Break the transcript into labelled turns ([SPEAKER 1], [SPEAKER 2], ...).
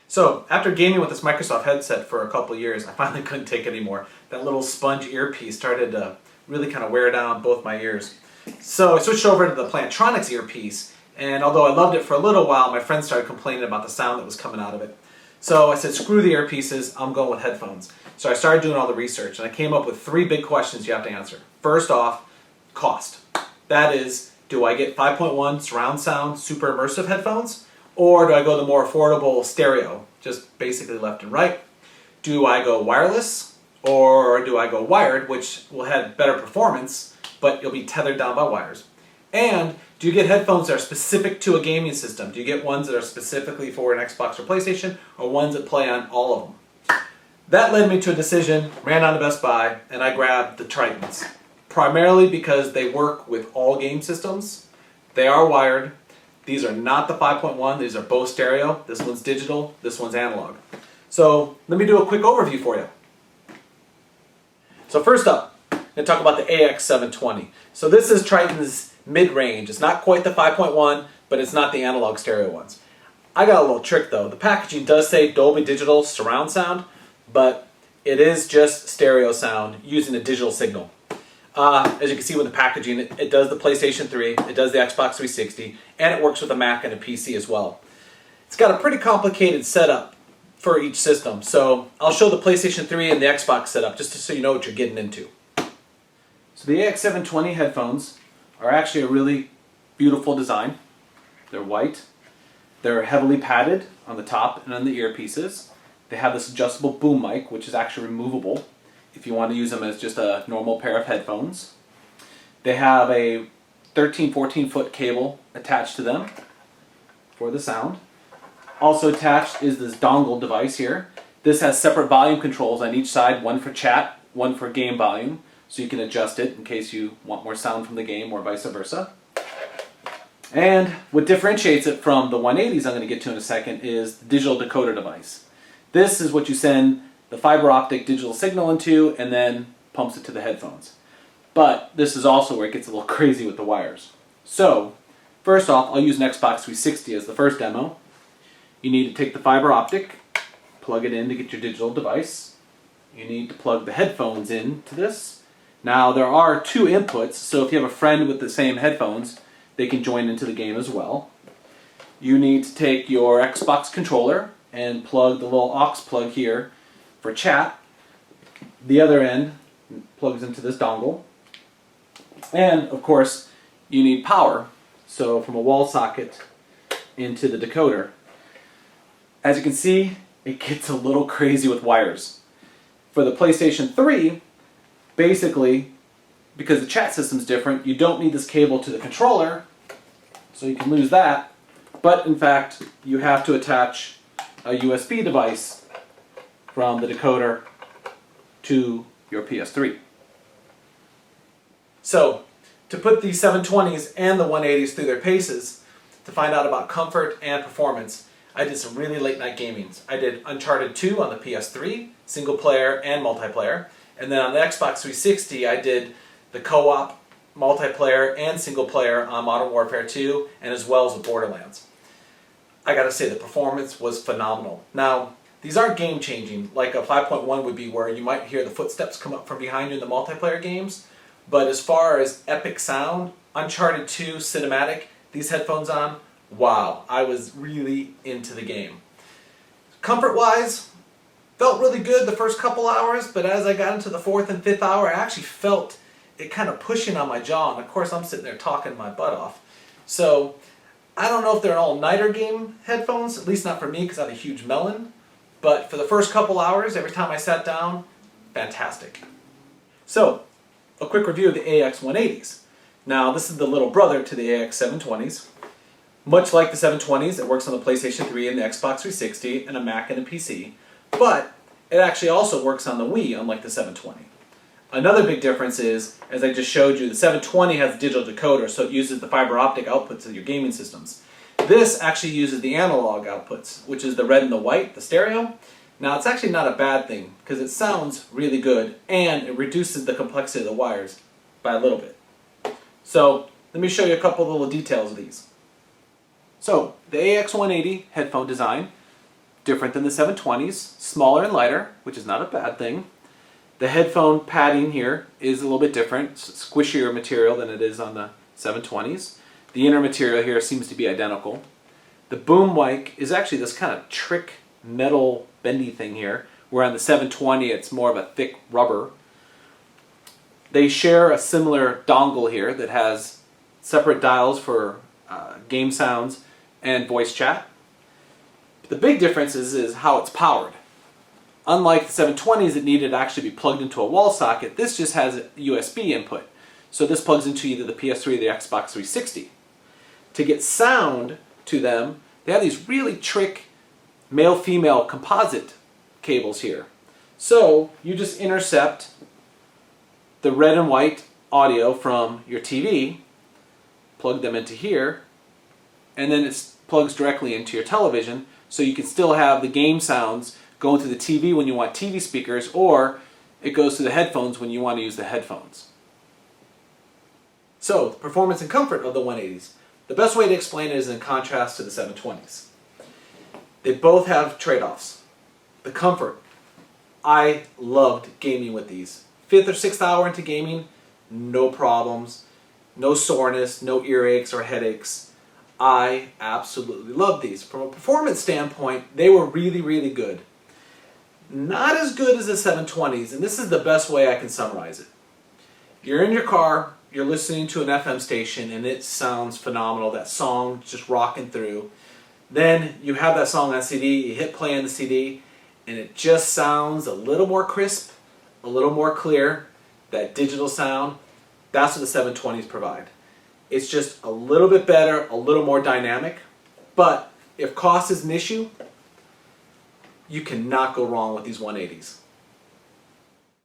[SPEAKER 1] So after gaming with this Microsoft headset for a couple of years, I finally couldn't take it anymore. That little sponge earpiece started to really kind of wear down both my ears. So I switched over to the Plantronics earpiece, and although I loved it for a little while, my friends started complaining about the sound that was coming out of it. So I said, screw the earpieces, I'm going with headphones. So I started doing all the research, and I came up with 3 big questions you have to answer. First off, cost. That is, do I get 5.1 surround sound super immersive headphones? Or do I go the more affordable stereo, just basically left and right? Do I go wireless, or do I go wired, which will have better performance, but you'll be tethered down by wires? And do you get headphones that are specific to a gaming system? Do you get ones that are specifically for an Xbox or PlayStation, or ones that play on all of them? That led me to a decision, ran down to Best Buy, and I grabbed the Tritons. Primarily because they work with all game systems. They are wired. These are not the 5.1, these are both stereo. This one's digital, this one's analog. So let me do a quick overview for you. So first up, I'm going to talk about the AX720. So this is Triton's mid-range. It's not quite the 5.1, but it's not the analog stereo ones. I got a little trick though. The packaging does say Dolby Digital surround sound, but it is just stereo sound using a digital signal. As you can see with the packaging, it does the PlayStation 3, it does the Xbox 360, and it works with a Mac and a PC as well. It's got a pretty complicated setup for each system, so I'll show the PlayStation 3 and the Xbox setup just so you know what you're getting into. So the AX720 headphones are actually a really beautiful design. They're white, they're heavily padded on the top and on the earpieces. They have this adjustable boom mic, which is actually removable if you want to use them as just a normal pair of headphones. They have a 13-14 foot cable attached to them for the sound. Also attached is this dongle device here. This has separate volume controls on each side, one for chat, one for game volume, so you can adjust it in case you want more sound from the game or vice versa. And what differentiates it from the 180s I'm going to get to in a second is the digital decoder device. This is what you send the fiber optic digital signal into and then pumps it to the headphones. But this is also where it gets a little crazy with the wires. So, first off, I'll use an Xbox 360 as the first demo. You need to take the fiber optic, plug it in to get your digital device. You need to plug the headphones into this. Now, there are 2 inputs, so if you have a friend with the same headphones, they can join into the game as well. You need to take your Xbox controller and plug the little aux plug here for chat. The other end plugs into this dongle. And of course you need power, so from a wall socket into the decoder. As you can see, it gets a little crazy with wires. For the PlayStation 3, basically, because the chat system's different, you don't need this cable to the controller, so you can lose that. But in fact, you have to attach a USB device from the decoder to your PS3. So, to put the 720s and the 180s through their paces, to find out about comfort and performance, I did some really late night gamings. I did Uncharted 2 on the PS3, single player and multiplayer, and then on the Xbox 360 I did the co-op multiplayer and single player on Modern Warfare 2, and as well as with Borderlands. I gotta say the performance was phenomenal. Now, these aren't game-changing like a 5.1 would be, where you might hear the footsteps come up from behind you in the multiplayer games. But as far as epic sound, Uncharted 2 cinematic, these headphones on, wow, I was really into the game. Comfort-wise, felt really good the first couple hours, but as I got into the 4th and 5th hour, I actually felt it kind of pushing on my jaw, and of course I'm sitting there talking my butt off. So, I don't know if they're an all-nighter game headphones, at least not for me because I have a huge melon. But for the first couple hours, every time I sat down, fantastic. So, a quick review of the AX180s. Now, this is the little brother to the AX720s. Much like the 720s, it works on the PlayStation 3 and the Xbox 360 and a Mac and a PC. But it actually also works on the Wii, unlike the 720. Another big difference is, as I just showed you, the 720 has a digital decoder, so it uses the fiber optic outputs of your gaming systems. This actually uses the analog outputs, which is the red and the white, the stereo. Now, it's actually not a bad thing, because it sounds really good, and it reduces the complexity of the wires by a little bit. So, let me show you a couple of little details of these. So, the AX180 headphone design, different than the 720s, smaller and lighter, which is not a bad thing. The headphone padding here is a little bit different, squishier material than it is on the 720s. The inner material here seems to be identical. The boom mic is actually this kind of trick metal bendy thing here, where on the 720 it's more of a thick rubber. They share a similar dongle here that has separate dials for game sounds and voice chat. The big difference is how it's powered. Unlike the 720s that needed to actually be plugged into a wall socket, this just has a USB input. So this plugs into either the PS3 or the Xbox 360. To get sound to them, they have these really trick male-female composite cables here. So you just intercept the red and white audio from your TV, plug them into here, and then it plugs directly into your television, so you can still have the game sounds going to the TV when you want TV speakers, or it goes to the headphones when you want to use the headphones. So, the performance and comfort of the 180s. The best way to explain it is in contrast to the 720s. They both have trade-offs. The comfort. I loved gaming with these. 5th or 6th hour into gaming, no problems, no soreness, no earaches or headaches. I absolutely love these. From a performance standpoint, they were really, really good. Not as good as the 720s, and this is the best way I can summarize it. You're in your car, you're listening to an FM station, and it sounds phenomenal. That song just rocking through. Then you have that song on CD, you hit play on the CD, and it just sounds a little more crisp, a little more clear. That digital sound, that's what the 720s provide. It's just a little bit better, a little more dynamic, but if cost is an issue, you cannot go wrong with these 180s.